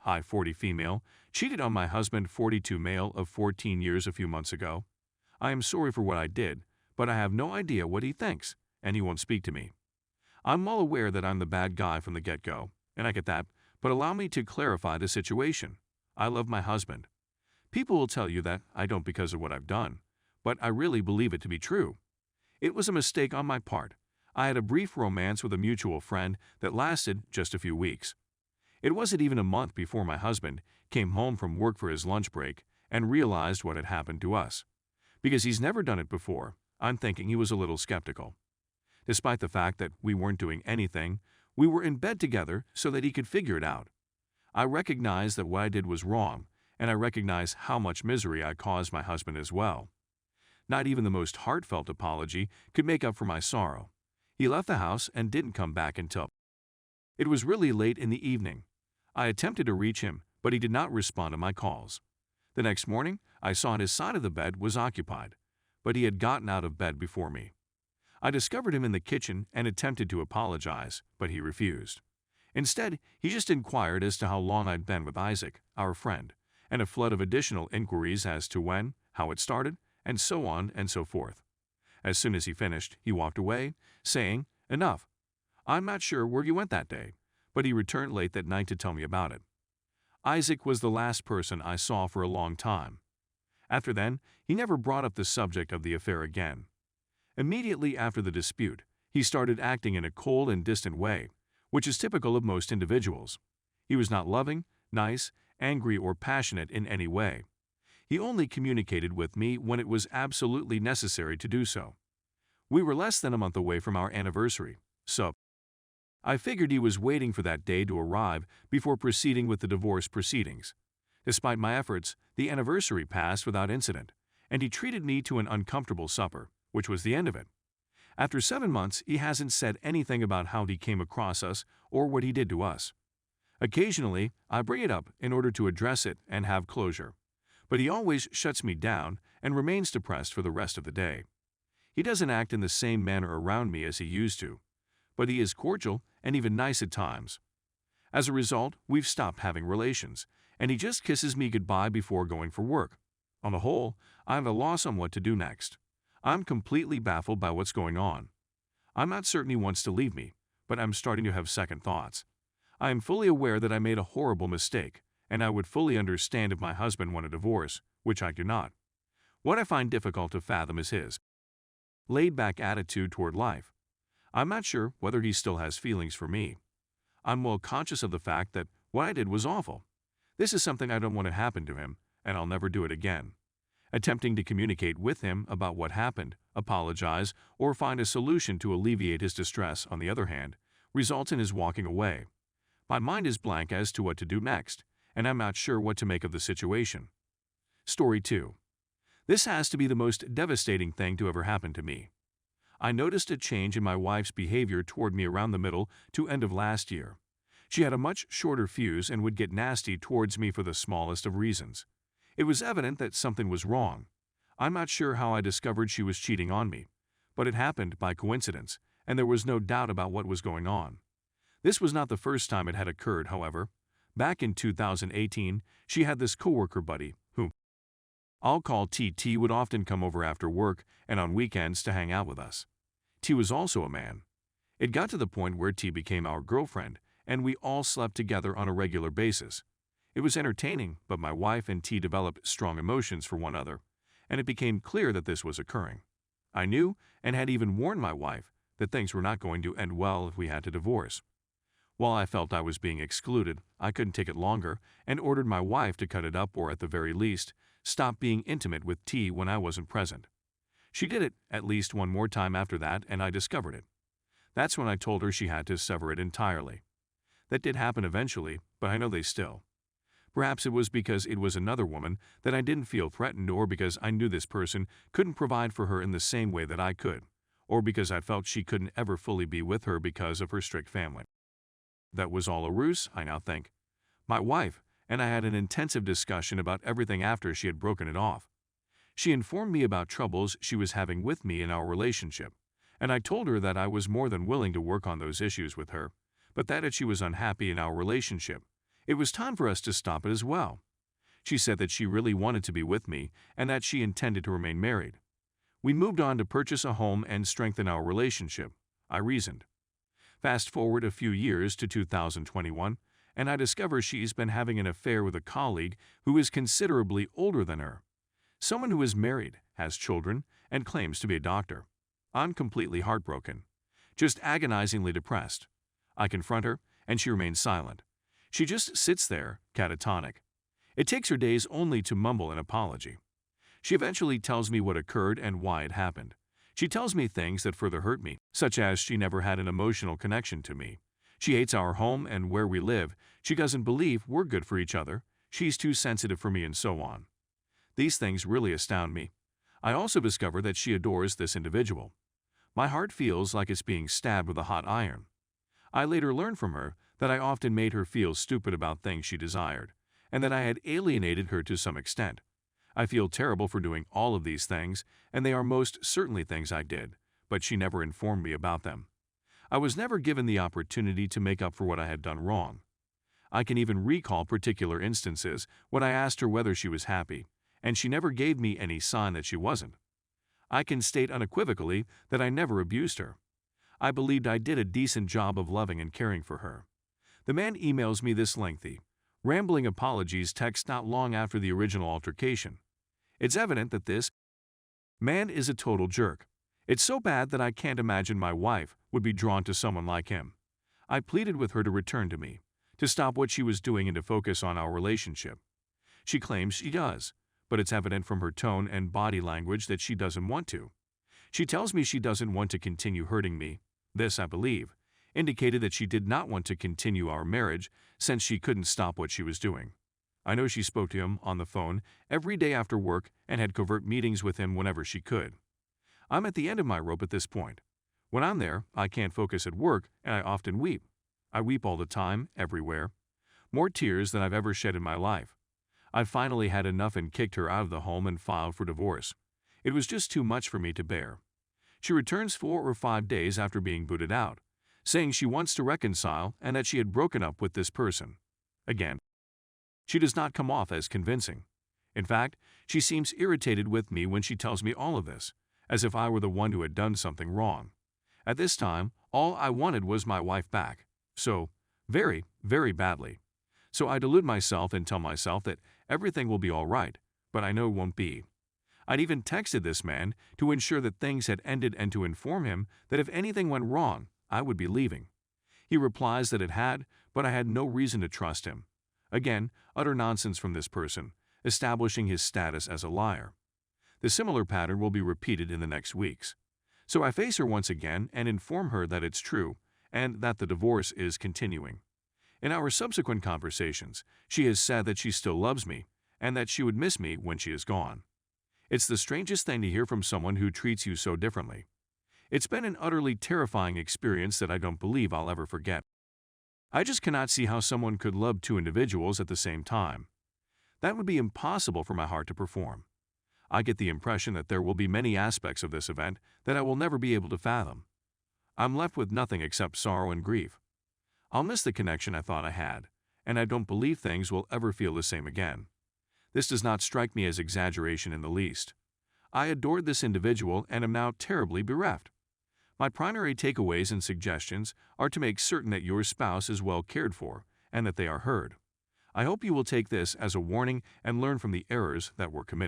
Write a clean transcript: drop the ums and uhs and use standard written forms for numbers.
I, 40 female, cheated on my husband, 42 male of 14 years a few months ago. I am sorry for what I did, but I have no idea what he thinks, and he won't speak to me. I'm well aware that I'm the bad guy from the get-go, and I get that, but allow me to clarify the situation. I love my husband. People will tell you that I don't because of what I've done, but I really believe it to be true. It was a mistake on my part. I had a brief romance with a mutual friend that lasted just a few weeks. It wasn't even a month before my husband came home from work for his lunch break and realized what had happened to us. Because he's never done it before, I'm thinking he was a little skeptical. Despite the fact that we weren't doing anything, we were in bed together so that he could figure it out. I recognize that what I did was wrong, and I recognize how much misery I caused my husband as well. Not even the most heartfelt apology could make up for my sorrow. He left the house and didn't come back until it was really late in the evening. I attempted to reach him, but he did not respond to my calls. The next morning, I saw his side of the bed was occupied, but he had gotten out of bed before me. I discovered him in the kitchen and attempted to apologize, but he refused. Instead, he just inquired as to how long I'd been with Isaac, our friend, and a flood of additional inquiries as to when, how it started, and so on and so forth. As soon as he finished, he walked away, saying, "Enough. I'm not sure where you went that day," but he returned late that night to tell me about it. Isaac was the last person I saw for a long time. After then, he never brought up the subject of the affair again. Immediately after the dispute, he started acting in a cold and distant way, which is typical of most individuals. He was not loving, nice, angry, or passionate in any way. He only communicated with me when it was absolutely necessary to do so. We were less than a month away from our anniversary, so I figured he was waiting for that day to arrive before proceeding with the divorce proceedings. Despite my efforts, the anniversary passed without incident, and he treated me to an uncomfortable supper, which was the end of it. After 7 months, he hasn't said anything about how he came across us or what he did to us. Occasionally, I bring it up in order to address it and have closure, but he always shuts me down and remains depressed for the rest of the day. He doesn't act in the same manner around me as he used to, but he is cordial and even nice at times. As a result, we've stopped having relations, and he just kisses me goodbye before going for work. On the whole, I'm at a loss on what to do next. I'm completely baffled by what's going on. I'm not certain he wants to leave me, but I'm starting to have second thoughts. I am fully aware that I made a horrible mistake, and I would fully understand if my husband wanted a divorce, which I do not. What I find difficult to fathom is his laid-back attitude toward life. I'm not sure whether he still has feelings for me. I'm well conscious of the fact that what I did was awful. This is something I don't want to happen to him, and I'll never do it again. Attempting to communicate with him about what happened, apologize, or find a solution to alleviate his distress, on the other hand, results in his walking away. My mind is blank as to what to do next, and I'm not sure what to make of the situation. Story 2. This has to be the most devastating thing to ever happen to me. I noticed a change in my wife's behavior toward me around the middle to end of last year. She had a much shorter fuse and would get nasty towards me for the smallest of reasons. It was evident that something was wrong. I'm not sure how I discovered she was cheating on me, but it happened by coincidence, and there was no doubt about what was going on. This was not the first time it had occurred, however. Back in 2018, she had this coworker buddy, whom I'll call T. T would often come over after work and on weekends to hang out with us. T was also a man. It got to the point where T became our girlfriend, and we all slept together on a regular basis. It was entertaining, but my wife and T developed strong emotions for one another, and it became clear that this was occurring. I knew, and had even warned my wife, that things were not going to end well if we had to divorce. While I felt I was being excluded, I couldn't take it longer and ordered my wife to cut it up, or at the very least, stop being intimate with T when I wasn't present. She did it at least one more time after that, and I discovered it. That's when I told her she had to sever it entirely. That did happen eventually, but I know they still. Perhaps it was because it was another woman that I didn't feel threatened, or because I knew this person couldn't provide for her in the same way that I could, or because I felt she couldn't ever fully be with her because of her strict family. That was all a ruse, I now think. My wife and I had an intensive discussion about everything after she had broken it off. She informed me about troubles she was having with me in our relationship, and I told her that I was more than willing to work on those issues with her, but that if she was unhappy in our relationship, It was time for us to stop it as well. She said that she really wanted to be with me and that she intended to remain married. We moved on to purchase a home and strengthen our relationship, I reasoned. Fast forward a few years to 2021, and I discover she's been having an affair with a colleague who is considerably older than her. Someone who is married, has children, and claims to be a doctor. I'm completely heartbroken, just agonizingly depressed. I confront her, and she remains silent. She just sits there, catatonic. It takes her days only to mumble an apology. She eventually tells me what occurred and why it happened. She tells me things that further hurt me, such as she never had an emotional connection to me. She hates our home and where we live. She doesn't believe we're good for each other. She's too sensitive for me, and so on. These things really astound me. I also discover that she adores this individual. My heart feels like it's being stabbed with a hot iron. I later learned from her that I often made her feel stupid about things she desired, and that I had alienated her to some extent. I feel terrible for doing all of these things, and they are most certainly things I did, but she never informed me about them. I was never given the opportunity to make up for what I had done wrong. I can even recall particular instances when I asked her whether she was happy, and she never gave me any sign that she wasn't. I can state unequivocally that I never abused her. I believed I did a decent job of loving and caring for her. The man emails me this lengthy, rambling apologies text not long after the original altercation. It's evident that this man is a total jerk. It's so bad that I can't imagine my wife would be drawn to someone like him. I pleaded with her to return to me, to stop what she was doing and to focus on our relationship. She claims she does, but it's evident from her tone and body language that she doesn't want to. She tells me she doesn't want to continue hurting me. This, I believe, indicated that she did not want to continue our marriage since she couldn't stop what she was doing. I know she spoke to him on the phone every day after work and had covert meetings with him whenever she could. I'm at the end of my rope at this point. When I'm there, I can't focus at work, and I often weep. I weep all the time, everywhere. More tears than I've ever shed in my life. I finally had enough and kicked her out of the home and filed for divorce. It was just too much for me to bear. She returns 4 or 5 days after being booted out, saying she wants to reconcile and that she had broken up with this person. Again, she does not come off as convincing. In fact, she seems irritated with me when she tells me all of this, as if I were the one who had done something wrong. At this time, all I wanted was my wife back. So, very, very badly. So I delude myself and tell myself that everything will be all right, but I know it won't be. I'd even texted this man to ensure that things had ended and to inform him that if anything went wrong, I would be leaving. He replies that it had, but I had no reason to trust him. Again, utter nonsense from this person, establishing his status as a liar. The similar pattern will be repeated in the next weeks. So I face her once again and inform her that it's true and that the divorce is continuing. In our subsequent conversations, she has said that she still loves me and that she would miss me when she is gone. It's the strangest thing to hear from someone who treats you so differently. It's been an utterly terrifying experience that I don't believe I'll ever forget. I just cannot see how someone could love 2 individuals at the same time. That would be impossible for my heart to perform. I get the impression that there will be many aspects of this event that I will never be able to fathom. I'm left with nothing except sorrow and grief. I'll miss the connection I thought I had, and I don't believe things will ever feel the same again. This does not strike me as exaggeration in the least. I adored this individual and am now terribly bereft. My primary takeaways and suggestions are to make certain that your spouse is well cared for and that they are heard. I hope you will take this as a warning and learn from the errors that were committed.